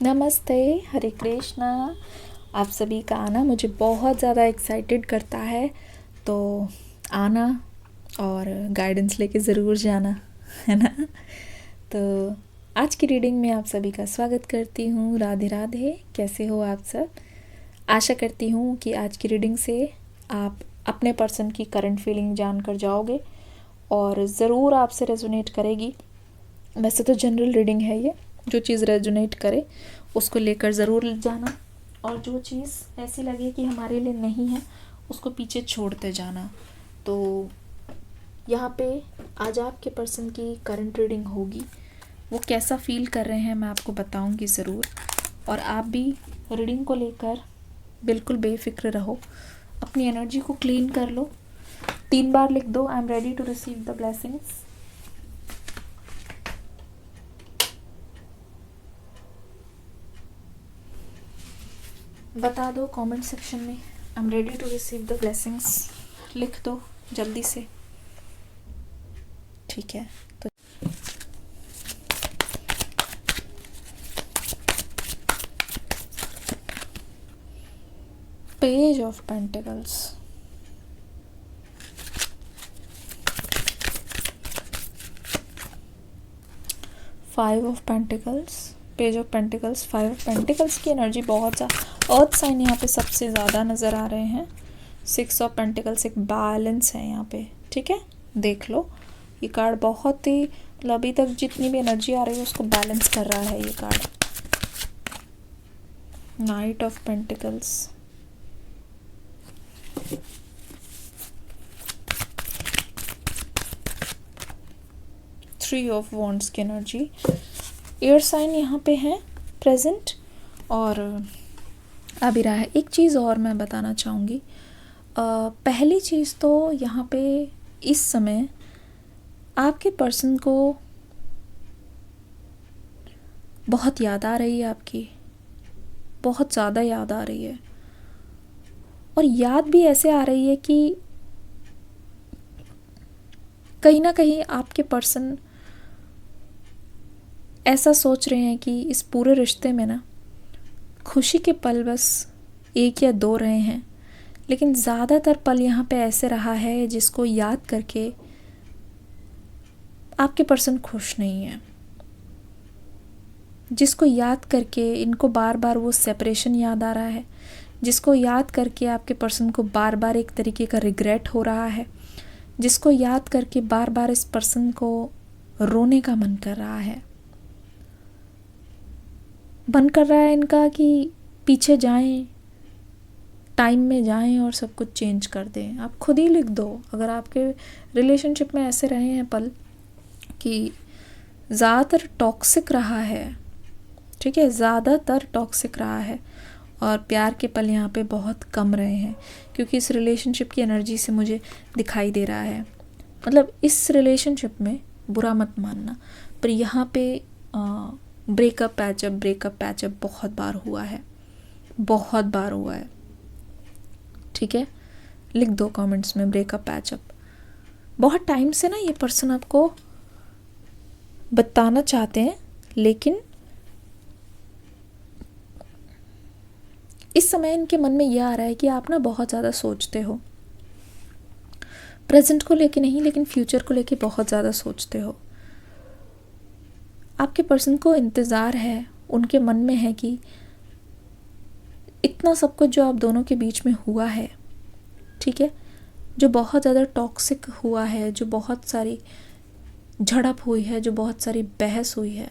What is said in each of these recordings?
नमस्ते, हरे कृष्णा। आप सभी का आना मुझे बहुत ज़्यादा एक्साइटेड करता है, तो आना और गाइडेंस लेके ज़रूर जाना, है ना। तो आज की रीडिंग में आप सभी का स्वागत करती हूँ। राधे राधे। कैसे हो आप सब? आशा करती हूँ कि आज की रीडिंग से आप अपने पर्सन की करंट फीलिंग जान कर जाओगे और ज़रूर आपसे रेजोनेट करेगी। वैसे तो जनरल रीडिंग है ये, जो चीज़ रेजोनेट करे उसको लेकर ज़रूर जाना, और जो चीज़ ऐसी लगे कि हमारे लिए नहीं है उसको पीछे छोड़ते जाना। तो यहाँ पे आज आपके पर्सन की करंट रीडिंग होगी, वो कैसा फील कर रहे हैं मैं आपको बताऊंगी ज़रूर। और आप भी रीडिंग को लेकर बिल्कुल बेफिक्र रहो, अपनी एनर्जी को क्लीन कर लो। 3 बार लिख दो, I am ready to receive the blessings. बता दो कमेंट सेक्शन में, I am ready to receive the blessings. लिख दो जल्दी से, ठीक है। तो page of pentacles, five of pentacles, page of pentacles, five of pentacles की एनर्जी बहुत ज़्यादा। अर्थ साइन यहाँ पे सबसे ज़्यादा नज़र आ रहे हैं। 6 ऑफ पेंटिकल्स, एक बैलेंस है यहाँ पे, ठीक है। देख लो ये कार्ड बहुत ही, मतलब अभी तक जितनी भी एनर्जी आ रही है उसको बैलेंस कर रहा है ये card. Night of pentacles, three of wands की एनर्जी। एयर साइन यहाँ पे है प्रेजेंट और आ भी रहा है। एक चीज़ और मैं बताना चाहूँगी। पहली चीज़ तो यहाँ पे इस समय आपके पर्सन को बहुत याद आ रही है, आपकी बहुत ज़्यादा याद आ रही है। और याद भी ऐसे आ रही है कि कहीं ना कहीं आपके पर्सन ऐसा सोच रहे हैं कि इस पूरे रिश्ते में ना खुशी के पल बस 1 या 2 रहे हैं, लेकिन ज़्यादातर पल यहाँ पे ऐसे रहा है जिसको याद करके आपके पर्सन खुश नहीं है, जिसको याद करके इनको बार बार वो सेपरेशन याद आ रहा है, जिसको याद करके आपके पर्सन को बार बार एक तरीके का रिग्रेट हो रहा है, जिसको याद करके बार बार इस पर्सन को रोने का मन कर रहा है। मन कर रहा है इनका कि पीछे जाएं, टाइम में जाएं और सब कुछ चेंज कर दें। आप खुद ही लिख दो, अगर आपके रिलेशनशिप में ऐसे रहे हैं पल कि ज़्यादातर टॉक्सिक रहा है, ठीक है, ज़्यादातर टॉक्सिक रहा है और प्यार के पल यहाँ पे बहुत कम रहे हैं, क्योंकि इस रिलेशनशिप की एनर्जी से मुझे दिखाई दे रहा है। मतलब इस रिलेशनशिप में बुरा मत मानना, पर यहाँ पे ब्रेकअप पैचअप बहुत बार हुआ है, बहुत बार हुआ है, ठीक है। लिख दो कमेंट्स में ब्रेकअप पैचअप। बहुत टाइम से ना ये पर्सन आपको बताना चाहते हैं, लेकिन इस समय इनके मन में यह आ रहा है कि आप ना बहुत ज़्यादा सोचते हो, प्रेजेंट को लेके नहीं लेकिन फ्यूचर को लेके बहुत ज़्यादा सोचते हो। आपके पर्सन को इंतज़ार है, उनके मन में है कि इतना सब कुछ जो आप दोनों के बीच में हुआ है, ठीक है, जो बहुत ज़्यादा टॉक्सिक हुआ है, जो बहुत सारी झड़प हुई है, जो बहुत सारी बहस हुई है,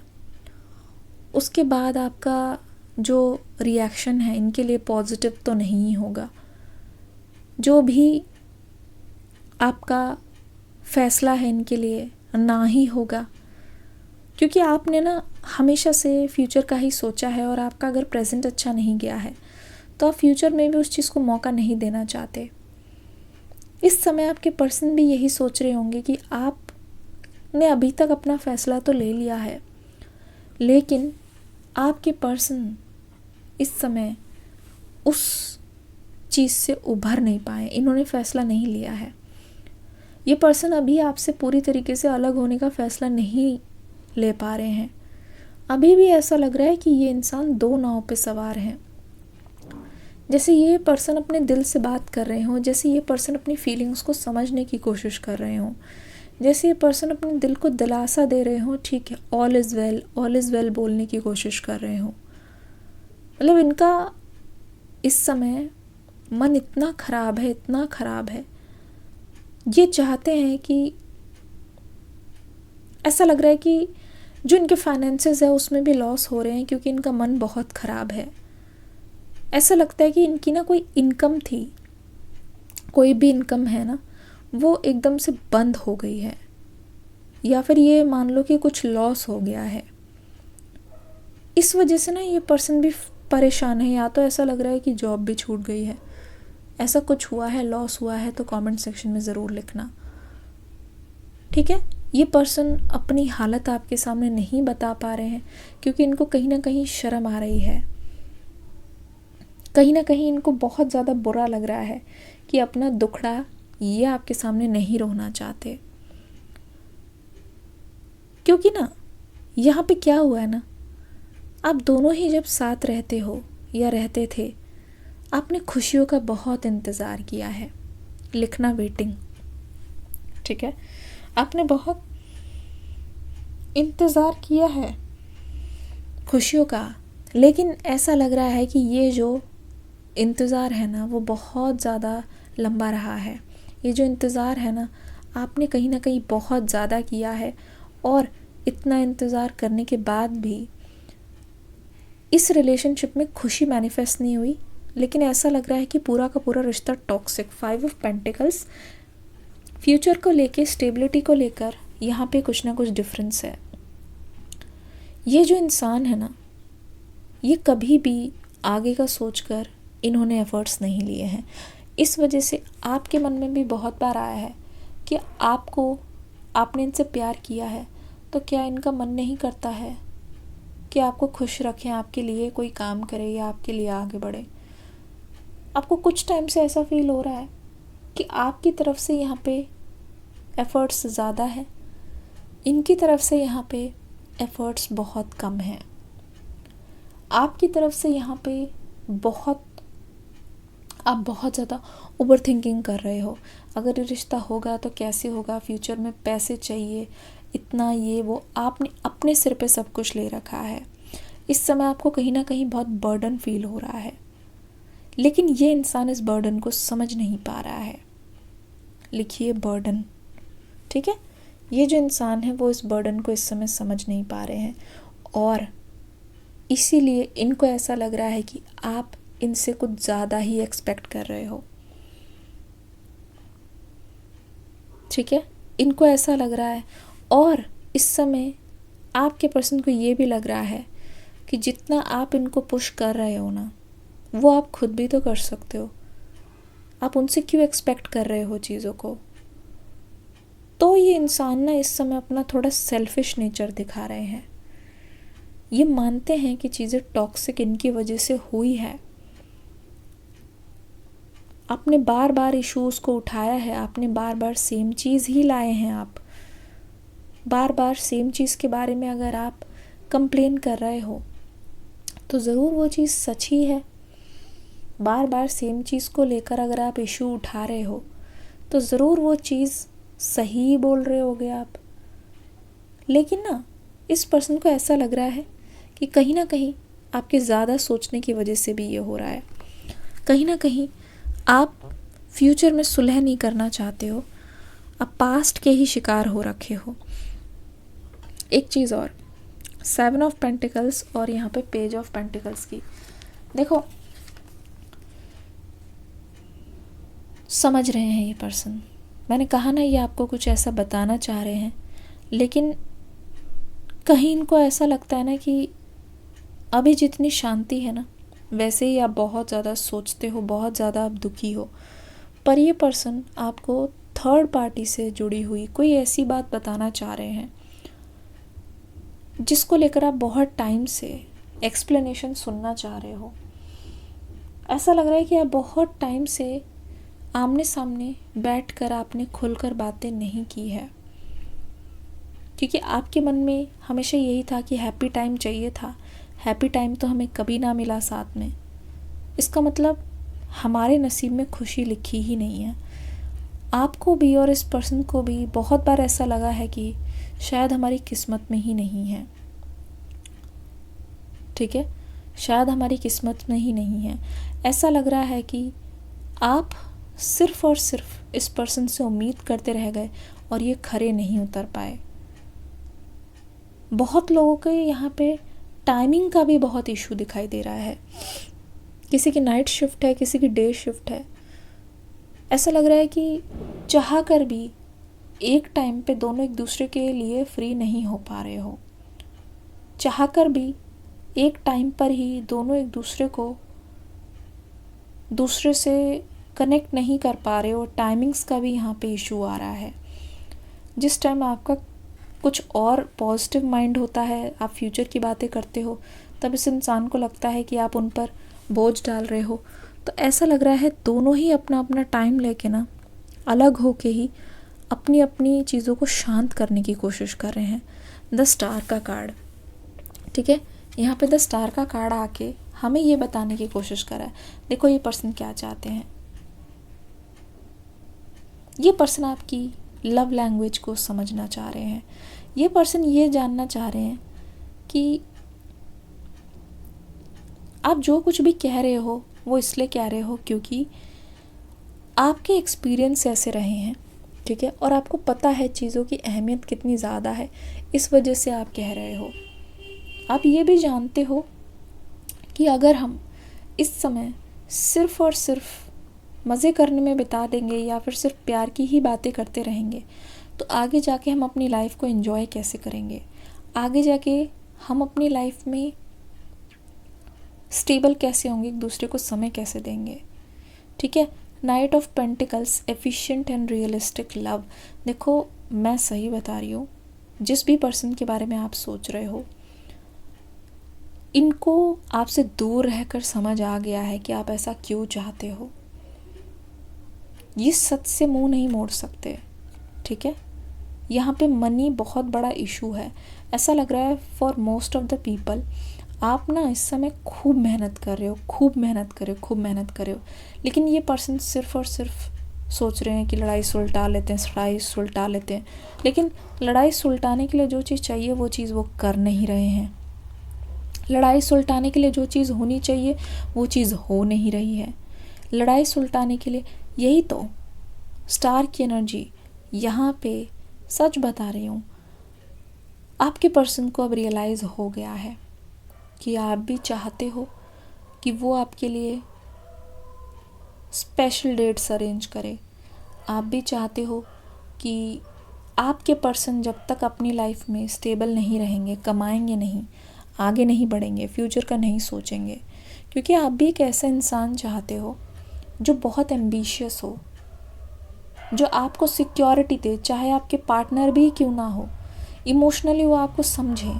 उसके बाद आपका जो रिएक्शन है इनके लिए पॉजिटिव तो नहीं ही होगा। जो भी आपका फैसला है इनके लिए ना ही होगा, क्योंकि आपने ना हमेशा से फ्यूचर का ही सोचा है, और आपका अगर प्रेजेंट अच्छा नहीं गया है तो आप फ्यूचर में भी उस चीज़ को मौका नहीं देना चाहते। इस समय आपके पर्सन भी यही सोच रहे होंगे कि आपने अभी तक अपना फैसला तो ले लिया है, लेकिन आपके पर्सन इस समय उस चीज़ से उभर नहीं पाए, इन्होंने फैसला नहीं लिया है। ये पर्सन अभी आपसे पूरी तरीके से अलग होने का फैसला नहीं ले पा रहे हैं। अभी भी ऐसा लग रहा है कि ये इंसान दो नाव पे सवार हैं। जैसे ये पर्सन अपने दिल से बात कर रहे हों, जैसे ये पर्सन अपनी फीलिंग्स को समझने की कोशिश कर रहे हों, जैसे ये पर्सन अपने दिल को दिलासा दे रहे हों, ठीक है ऑल इज़ वेल बोलने की कोशिश कर रहे हों। मतलब इनका इस समय मन इतना ख़राब है, इतना ख़राब है, ये चाहते हैं कि, ऐसा लग रहा है कि जो इनके फाइनेंसेस है उसमें भी लॉस हो रहे हैं क्योंकि इनका मन बहुत ख़राब है। ऐसा लगता है कि इनकी ना कोई इनकम थी, कोई भी इनकम है ना, वो एकदम से बंद हो गई है, या फिर ये मान लो कि कुछ लॉस हो गया है। इस वजह से ना ये पर्सन भी परेशान है। या तो ऐसा लग रहा है कि जॉब भी छूट गई है, ऐसा कुछ हुआ है, लॉस हुआ है, तो कमेंट सेक्शन में ज़रूर लिखना, ठीक है। ये पर्सन अपनी हालत आपके सामने नहीं बता पा रहे हैं क्योंकि इनको कहीं ना कहीं शर्म आ रही है, कहीं ना कहीं इनको बहुत ज़्यादा बुरा लग रहा है कि अपना दुखड़ा ये आपके सामने नहीं रोना चाहते। क्योंकि ना यहाँ पे क्या हुआ है ना, आप दोनों ही जब साथ रहते हो या रहते थे, आपने खुशियों का बहुत इंतज़ार किया है। लिखना वेटिंग, ठीक है, आपने बहुत इंतज़ार किया है खुशियों का। लेकिन ऐसा लग रहा है कि ये जो इंतज़ार है ना वो बहुत ज़्यादा लंबा रहा है। ये जो इंतज़ार है ना, आपने कहीं ना कहीं बहुत ज़्यादा किया है, और इतना इंतज़ार करने के बाद भी इस रिलेशनशिप में खुशी मैनिफेस्ट नहीं हुई। लेकिन ऐसा लग रहा है कि पूरा का पूरा रिश्ता टॉक्सिक। 5 ऑफ पेंटिकल्स, फ्यूचर को लेके, स्टेबिलिटी को लेकर यहाँ पे कुछ ना कुछ डिफरेंस है। ये जो इंसान है ना, ये कभी भी आगे का सोचकर इन्होंने एफर्ट्स नहीं लिए हैं। इस वजह से आपके मन में भी बहुत बार आया है कि आपने इनसे प्यार किया है, तो क्या इनका मन नहीं करता है कि आपको खुश रखें, आपके लिए कोई काम करे या आपके लिए आगे बढ़े। आपको कुछ टाइम से ऐसा फील हो रहा है कि आपकी तरफ से यहाँ पे एफ़र्ट्स ज़्यादा है, इनकी तरफ से यहाँ पे एफ़र्ट्स बहुत कम हैं। आपकी तरफ से यहाँ पे आप बहुत ज़्यादा ओवर थिंकिंग कर रहे हो। अगर ये रिश्ता होगा तो कैसे होगा, फ्यूचर में पैसे चाहिए, इतना ये वो, आपने अपने सिर पे सब कुछ ले रखा है। इस समय आपको कहीं ना कहीं बहुत बर्डन फील हो रहा है, लेकिन ये इंसान इस बर्डन को समझ नहीं पा रहा है। लिखिए बर्डन, ठीक है। ये जो इंसान है वो इस बर्डन को इस समय समझ नहीं पा रहे हैं, और इसीलिए इनको ऐसा लग रहा है कि आप इनसे कुछ ज़्यादा ही एक्सपेक्ट कर रहे हो, ठीक है। इनको ऐसा लग रहा है, और इस समय आपके पर्सन को ये भी लग रहा है कि जितना आप इनको पुश कर रहे हो ना, वो आप खुद भी तो कर सकते हो। आप उनसे क्यों एक्सपेक्ट कर रहे हो चीज़ों को। तो ये इंसान ना इस समय अपना थोड़ा सेल्फिश नेचर दिखा रहे हैं। ये मानते हैं कि चीज़ें टॉक्सिक इनकी वजह से हुई है। आपने बार बार इश्यूज़ को उठाया है, आपने बार बार सेम चीज़ ही लाए हैं। आप बार बार सेम चीज़ के बारे में अगर आप कंप्लेन कर रहे हो तो ज़रूर वो चीज़ सच ही है। बार बार सेम चीज़ को लेकर अगर आप इशू उठा रहे हो तो ज़रूर वो चीज़ सही ही बोल रहे होगे आप। लेकिन ना इस पर्सन को ऐसा लग रहा है कि कहीं ना कहीं आपके ज़्यादा सोचने की वजह से भी ये हो रहा है। कहीं ना कहीं आप फ्यूचर में सुलह नहीं करना चाहते हो, आप पास्ट के ही शिकार हो रखे हो। एक चीज़ और, 7 ऑफ पेंटिकल्स और यहाँ पे पेज ऑफ पेंटिकल्स की देखो, समझ रहे हैं ये पर्सन। मैंने कहा ना ये आपको कुछ ऐसा बताना चाह रहे हैं, लेकिन कहीं इनको ऐसा लगता है ना कि अभी जितनी शांति है ना, वैसे ही आप बहुत ज़्यादा सोचते हो, बहुत ज़्यादा आप दुखी हो। पर ये पर्सन आपको थर्ड पार्टी से जुड़ी हुई कोई ऐसी बात बताना चाह रहे हैं जिसको लेकर आप बहुत टाइम से एक्सप्लेनेशन सुनना चाह रहे हो। ऐसा लग रहा है कि आप बहुत टाइम से आमने सामने बैठकर आपने खुलकर बातें नहीं की है, क्योंकि आपके मन में हमेशा यही था कि हैप्पी टाइम चाहिए था, हैप्पी टाइम तो हमें कभी ना मिला साथ में। इसका मतलब हमारे नसीब में खुशी लिखी ही नहीं है। आपको भी और इस पर्सन को भी बहुत बार ऐसा लगा है कि शायद हमारी किस्मत में ही नहीं है, ठीक है, शायद हमारी किस्मत में ही नहीं है। ऐसा लग रहा है कि आप सिर्फ और सिर्फ इस पर्सन से उम्मीद करते रह गए और ये खरे नहीं उतर पाए। बहुत लोगों के यहाँ पे टाइमिंग का भी बहुत इशू दिखाई दे रहा है। किसी की नाइट शिफ्ट है, किसी की डे शिफ्ट है। ऐसा लग रहा है कि चाह कर भी एक टाइम पे दोनों एक दूसरे के लिए फ्री नहीं हो पा रहे हो। चाह कर भी एक टाइम पर ही दोनों एक दूसरे से कनेक्ट नहीं कर पा रहे हो। टाइमिंग्स का भी यहाँ पे इशू आ रहा है। जिस टाइम आपका कुछ और पॉजिटिव माइंड होता है, आप फ्यूचर की बातें करते हो, तब इस इंसान को लगता है कि आप उन पर बोझ डाल रहे हो। तो ऐसा लग रहा है दोनों ही अपना अपना टाइम लेके ना अलग होके ही अपनी अपनी चीज़ों को शांत करने की कोशिश कर रहे हैं। द स्टार का कार्ड, ठीक है, यहाँ पे द स्टार का कार्ड आके हमें ये बताने की कोशिश कर रहा है, देखो ये पर्सन क्या चाहते हैं। ये पर्सन आपकी लव लैंग्वेज को समझना चाह रहे हैं। ये पर्सन ये जानना चाह रहे हैं कि आप जो कुछ भी कह रहे हो वो इसलिए कह रहे हो क्योंकि आपके एक्सपीरियंस ऐसे रहे हैं, ठीक है, और आपको पता है चीज़ों की अहमियत कितनी ज़्यादा है, इस वजह से आप कह रहे हो। आप ये भी जानते हो कि अगर हम इस समय सिर्फ़ और सिर्फ मज़े करने में बिता देंगे या फिर सिर्फ प्यार की ही बातें करते रहेंगे तो आगे जाके हम अपनी लाइफ को एंजॉय कैसे करेंगे, आगे जाके हम अपनी लाइफ में स्टेबल कैसे होंगे, एक दूसरे को समय कैसे देंगे, ठीक है। Night of pentacles, efficient and realistic love. देखो मैं सही बता रही हूँ, जिस भी पर्सन के बारे में आप सोच रहे हो इनको आपसे दूर रहकर समझ आ गया है कि आप ऐसा क्यों चाहते हो। ये सच से मुंह नहीं मोड़ सकते, ठीक है। यहाँ पे मनी बहुत बड़ा इशू है। ऐसा लग रहा है for most of the people आप ना इस समय खूब मेहनत कर रहे हो, खूब मेहनत कर रहे हो, लेकिन ये पर्सन सिर्फ और सिर्फ सोच रहे हैं कि लड़ाई सुलटा लेते हैं, लेकिन लड़ाई सुलटाने के लिए जो चीज़ चाहिए वो चीज़ वो कर नहीं रहे हैं। लड़ाई सुलटाने के लिए जो चीज़ होनी चाहिए वो चीज़ हो नहीं रही है। लड़ाई सुलटाने के लिए यही तो स्टार की एनर्जी यहाँ पे, सच बता रही हूँ, आपके पर्सन को अब रियलाइज़ हो गया है कि आप भी चाहते हो कि वो आपके लिए स्पेशल डेट्स अरेंज करे। आप भी चाहते हो कि आपके पर्सन जब तक अपनी लाइफ में स्टेबल नहीं रहेंगे, कमाएंगे नहीं, आगे नहीं बढ़ेंगे, फ्यूचर का नहीं सोचेंगे, क्योंकि आप भी एक ऐसा इंसान चाहते हो जो बहुत एम्बिशियस हो, जो आपको सिक्योरिटी दे, चाहे आपके पार्टनर भी क्यों ना हो, इमोशनली वो आपको समझे।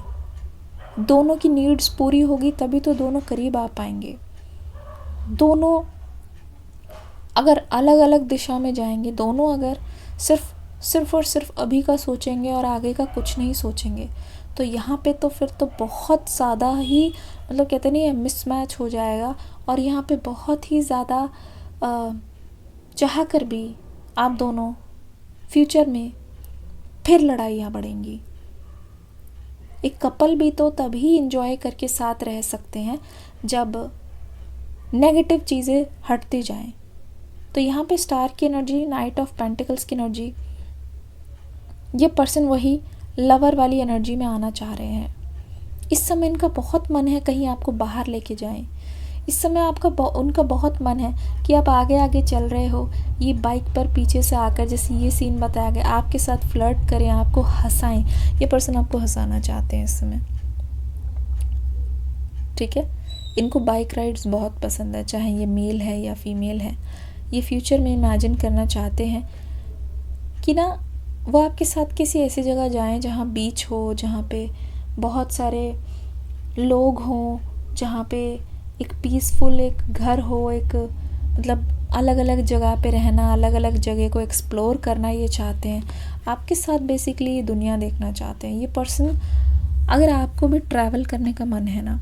दोनों की नीड्स पूरी होगी तभी तो दोनों करीब आ पाएंगे। दोनों अगर अलग अलग दिशा में जाएंगे, दोनों अगर सिर्फ और सिर्फ अभी का सोचेंगे और आगे का कुछ नहीं सोचेंगे तो यहाँ पे तो फिर तो बहुत ज़्यादा ही मतलब कहते नहीं है मिसमैच हो जाएगा। और यहाँ पे बहुत ही ज़्यादा चाह कर भी आप दोनों फ्यूचर में फिर लड़ाइयाँ बढ़ेंगी। एक कपल भी तो तभी इंजॉय करके साथ रह सकते हैं जब नेगेटिव चीज़ें हटती जाएं। तो यहाँ पे स्टार की एनर्जी, नाइट ऑफ पेंटिकल्स की एनर्जी, ये पर्सन वही लवर वाली एनर्जी में आना चाह रहे हैं। इस समय इनका बहुत मन है कहीं आपको बाहर लेके जाएं। इस समय उनका बहुत मन है कि आप आगे आगे चल रहे हो, ये बाइक पर पीछे से आकर, जैसे ये सीन बताया गया, आपके साथ फ्लर्ट करें, आपको हंसाएं। ये पर्सन आपको हंसाना चाहते हैं इस समय, ठीक है। इनको बाइक राइड्स बहुत पसंद है, चाहे ये मेल है या फीमेल है। ये फ्यूचर में इमेजिन करना चाहते हैं कि ना वो आपके साथ किसी ऐसी जगह जाएं जहाँ बीच हो, जहाँ पे बहुत सारे लोग हों, जहाँ पे एक पीसफुल एक घर हो, एक मतलब अलग अलग जगह पे रहना, अलग अलग जगह को एक्सप्लोर करना ये चाहते हैं, आपके साथ बेसिकली ये दुनिया देखना चाहते हैं। ये पर्सन, अगर आपको भी ट्रैवल करने का मन है ना,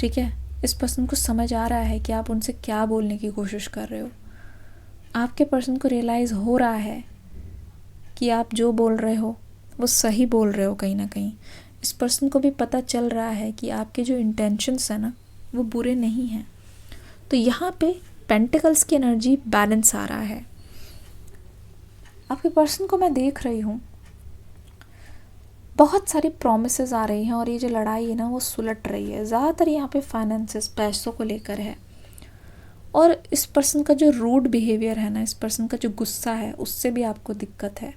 ठीक है, इस पर्सन को समझ आ रहा है कि आप उनसे क्या बोलने की कोशिश कर रहे हो। आपके पर्सन को रियलाइज़ हो रहा है कि आप जो बोल रहे हो वो सही बोल रहे हो कहीं ना कहीं। इस पर्सन को भी पता चल रहा है कि आपके जो इंटेंशंस हैं ना वो बुरे नहीं हैं। तो यहाँ पे पेंटिकल्स की एनर्जी बैलेंस आ रहा है। आपके पर्सन को मैं देख रही हूँ, बहुत सारी प्रॉमिसेस आ रही हैं और ये जो लड़ाई है ना वो सुलट रही है। ज़्यादातर यहाँ पे फाइनेंसेस, पैसों को लेकर है। और इस पर्सन का जो रूड बिहेवियर है ना, इस पर्सन का जो गुस्सा है, उससे भी आपको दिक्कत है।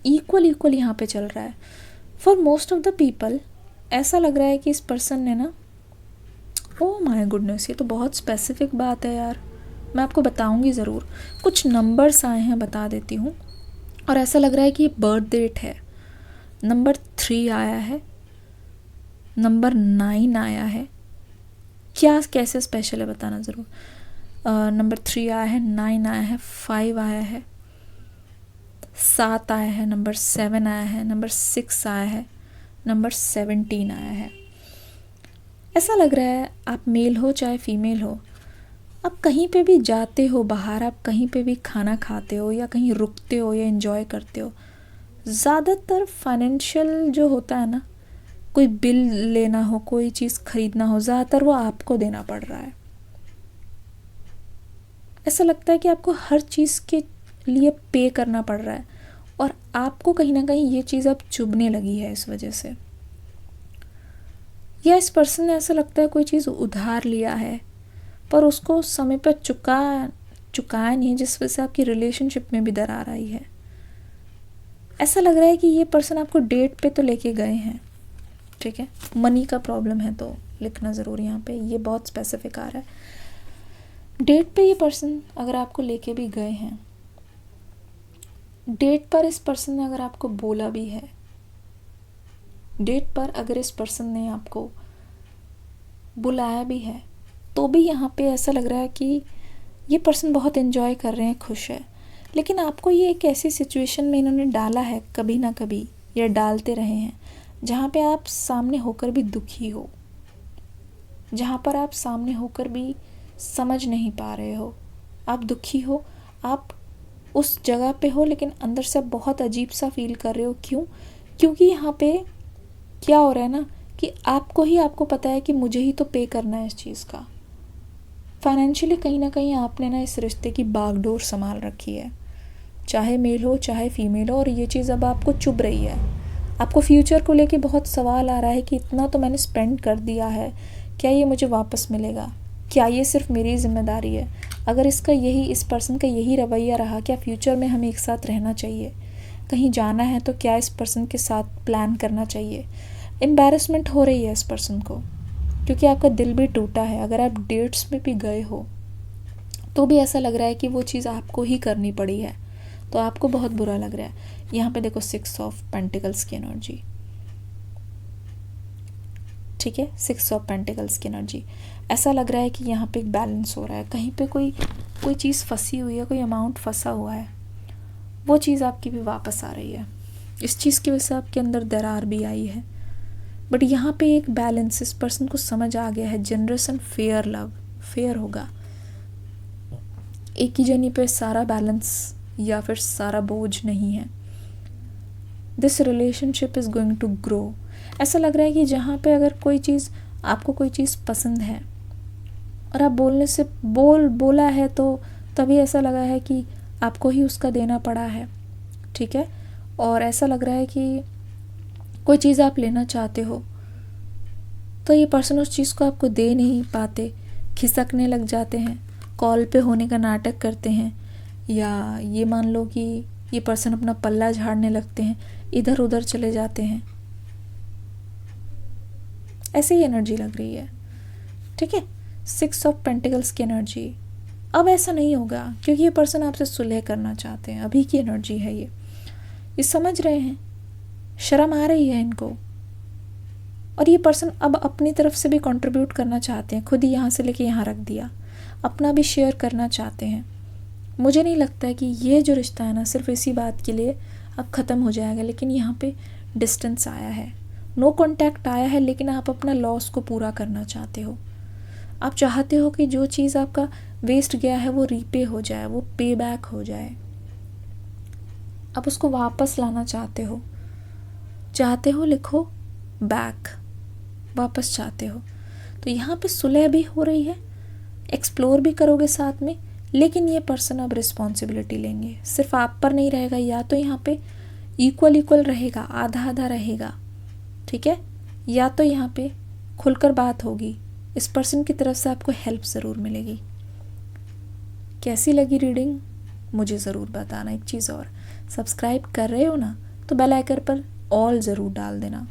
इक्वल यहाँ पे चल रहा है। For most of the people ऐसा लग रहा है कि इस पर्सन ने ना, ओह माय गुडनेस, ये तो बहुत स्पेसिफिक बात है यार, मैं आपको बताऊंगी ज़रूर। कुछ नंबर्स आए हैं, बता देती हूँ। और ऐसा लग रहा है कि ये बर्थ डेट है। नंबर 3 आया है, नंबर 9 आया है। क्या कैसे स्पेशल है बताना ज़रूर। नंबर 3 आया है, 9 आया है, 5 आया है, 7 आया है, नंबर 7 आया है, नंबर 6 आया है, नंबर 17 आया है। ऐसा लग रहा है आप मेल हो चाहे फीमेल हो, आप कहीं पे भी जाते हो बाहर, आप कहीं पे भी खाना खाते हो या कहीं रुकते हो या एंजॉय करते हो, ज़्यादातर फाइनेंशियल जो होता है ना, कोई बिल लेना हो, कोई चीज़ खरीदना हो, ज़्यादातर वो आपको देना पड़ रहा है। ऐसा लगता है कि आपको हर चीज़ के लिए पे करना पड़ रहा है और आपको कहीं ना कहीं ये चीज़ अब चुभने लगी है इस वजह से। या इस पर्सन ने, ऐसा लगता है, कोई चीज़ उधार लिया है पर उसको समय पर चुकाया नहीं, जिस वजह से आपकी रिलेशनशिप में भी दरार आई है। ऐसा लग रहा है कि ये पर्सन आपको डेट पे तो लेके गए हैं, ठीक है, मनी का प्रॉब्लम है तो लिखना ज़रूर यहाँ पे, ये बहुत स्पेसिफिक आ रहा है। डेट पे ये पर्सन अगर आपको लेके भी गए हैं, डेट पर इस पर्सन ने अगर आपको बोला भी है, डेट पर अगर इस पर्सन ने आपको बुलाया भी है, तो भी यहाँ पे ऐसा लग रहा है कि ये पर्सन बहुत एंजॉय कर रहे हैं, खुश है। लेकिन आपको ये एक ऐसी सिचुएशन में इन्होंने डाला है कभी ना कभी, या डालते रहे हैं, जहाँ पे आप सामने होकर भी दुखी हो, जहाँ पर आप सामने होकर भी समझ नहीं पा रहे हो, आप दुखी हो, आप उस जगह पे हो, लेकिन अंदर से बहुत अजीब सा फील कर रहे हो। क्यों? क्योंकि यहाँ पे क्या हो रहा है ना कि आपको पता है कि मुझे ही तो पे करना है इस चीज़ का। फाइनेंशियली कहीं ना कहीं आपने ना इस रिश्ते की बागडोर संभाल रखी है, चाहे मेल हो चाहे फीमेल हो, और ये चीज़ अब आपको चुभ रही है। आपको फ्यूचर को लेके बहुत सवाल आ रहा है कि इतना तो मैंने स्पेंड कर दिया है, क्या ये मुझे वापस मिलेगा? क्या ये सिर्फ मेरी जिम्मेदारी है? अगर इस पर्सन का यही रवैया रहा, क्या फ्यूचर में हमें एक साथ रहना चाहिए? कहीं जाना है तो क्या इस पर्सन के साथ प्लान करना चाहिए? एम्बैरेसमेंट हो रही है इस पर्सन को, क्योंकि आपका दिल भी टूटा है। अगर आप डेट्स में भी गए हो तो भी ऐसा लग रहा है कि वो चीज़ आपको ही करनी पड़ी है, तो आपको बहुत बुरा लग रहा है। यहाँ पे देखो 6 ऑफ पेंटिकल्स की एनर्जी, ठीक है, 6 ऑफ पेंटिकल्स की एनर्जी। ऐसा लग रहा है कि यहाँ पे एक बैलेंस हो रहा है, कहीं पे कोई चीज़ फंसी हुई है, कोई अमाउंट फंसा हुआ है, वो चीज़ आपकी भी वापस आ रही है। इस चीज़ की वजह से आपके अंदर दरार भी आई है, बट यहाँ पे एक बैलेंस इस पर्सन को समझ आ गया है। जनरेशन फेयर लव, फेयर होगा। एक ही जनी पे सारा बैलेंस या फिर सारा बोझ नहीं है। This relationship is going to grow. ऐसा लग रहा है कि जहाँ पे अगर आपको कोई चीज़ पसंद है और आप बोलने से बोला है, तो तभी ऐसा लगा है कि आपको ही उसका देना पड़ा है, ठीक है। और ऐसा लग रहा है कि कोई चीज़ आप लेना चाहते हो तो ये पर्सन उस चीज़ को आपको दे नहीं पाते, खिसकने लग जाते हैं, कॉल पे होने का नाटक करते हैं, या ये मान लो कि ये पर्सन अपना पल्ला झाड़ने लगते हैं, इधर उधर चले जाते हैं। ऐसे ही एनर्जी लग रही है, ठीक है। 6 ऑफ पेंटिकल्स की एनर्जी। अब ऐसा नहीं होगा क्योंकि ये पर्सन आपसे सुलह करना चाहते हैं। अभी की एनर्जी है ये समझ रहे हैं, शर्म आ रही है इनको, और ये पर्सन अब अपनी तरफ से भी कंट्रीब्यूट करना चाहते हैं। खुद ही यहाँ से लेके यहाँ रख दिया, अपना भी शेयर करना चाहते हैं। मुझे नहीं लगता है कि ये जो रिश्ता है ना सिर्फ इसी बात के लिए अब ख़त्म हो जाएगा, लेकिन यहाँ पे डिस्टेंस आया है, नो कांटेक्ट आया है, लेकिन आप अपना लॉस को पूरा करना चाहते हो। आप चाहते हो कि जो चीज़ आपका वेस्ट गया है वो रीपे हो जाए, वो पे बैक हो जाए। आप उसको वापस लाना चाहते हो, लिखो बैक, वापस चाहते हो। तो यहाँ पे सुलह भी हो रही है, एक्सप्लोर भी करोगे साथ में, लेकिन ये पर्सन अब रिस्पॉन्सिबिलिटी लेंगे, सिर्फ आप पर नहीं रहेगा, या तो यहाँ पे इक्वल रहेगा, आधा आधा रहेगा, ठीक है, या तो यहाँ पे खुलकर बात होगी, इस पर्सन की तरफ से आपको हेल्प ज़रूर मिलेगी। कैसी लगी रीडिंग मुझे ज़रूर बताना। एक चीज़ और, सब्सक्राइब कर रहे हो ना तो बेल आइकन पर ऑल ज़रूर डाल देना।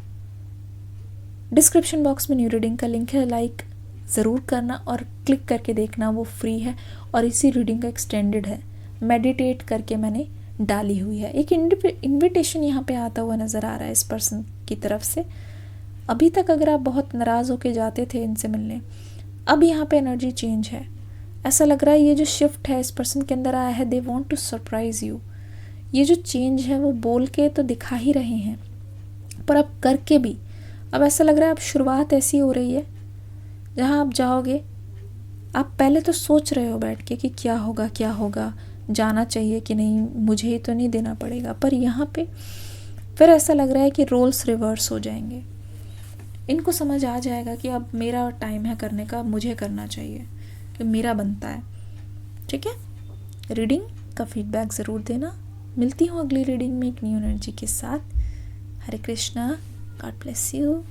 डिस्क्रिप्शन बॉक्स में न्यू रीडिंग का लिंक है, लाइक ज़रूर करना और क्लिक करके देखना, वो फ्री है और इसी रीडिंग का एक्सटेंडेड है, मेडिटेट करके मैंने डाली हुई है। एक इनविटेशन यहाँ पे आता हुआ नज़र आ रहा है इस पर्सन की तरफ से। अभी तक अगर आप बहुत नाराज़ होके जाते थे इनसे मिलने, अब यहाँ पे एनर्जी चेंज है। ऐसा लग रहा है ये जो शिफ्ट है इस पर्सन के अंदर आया है, they want to surprise you. ये जो चेंज है वो बोल के तो दिखा ही रहे हैं, पर अब करके भी अब ऐसा लग रहा है अब शुरुआत ऐसी हो रही है जहाँ आप जाओगे, आप पहले तो सोच रहे हो बैठ के कि क्या होगा, जाना चाहिए कि नहीं, मुझे ही तो नहीं देना पड़ेगा, पर यहाँ पे फिर ऐसा लग रहा है कि रोल्स रिवर्स हो जाएंगे। इनको समझ आ जाएगा कि अब मेरा टाइम है करने का, मुझे करना चाहिए कि मेरा बनता है। ठीक है, रीडिंग का फीडबैक ज़रूर देना। मिलती हूँ अगली रीडिंग में एक न्यू एनर्जी के साथ। हरे कृष्णा, गॉड ब्लेस यू।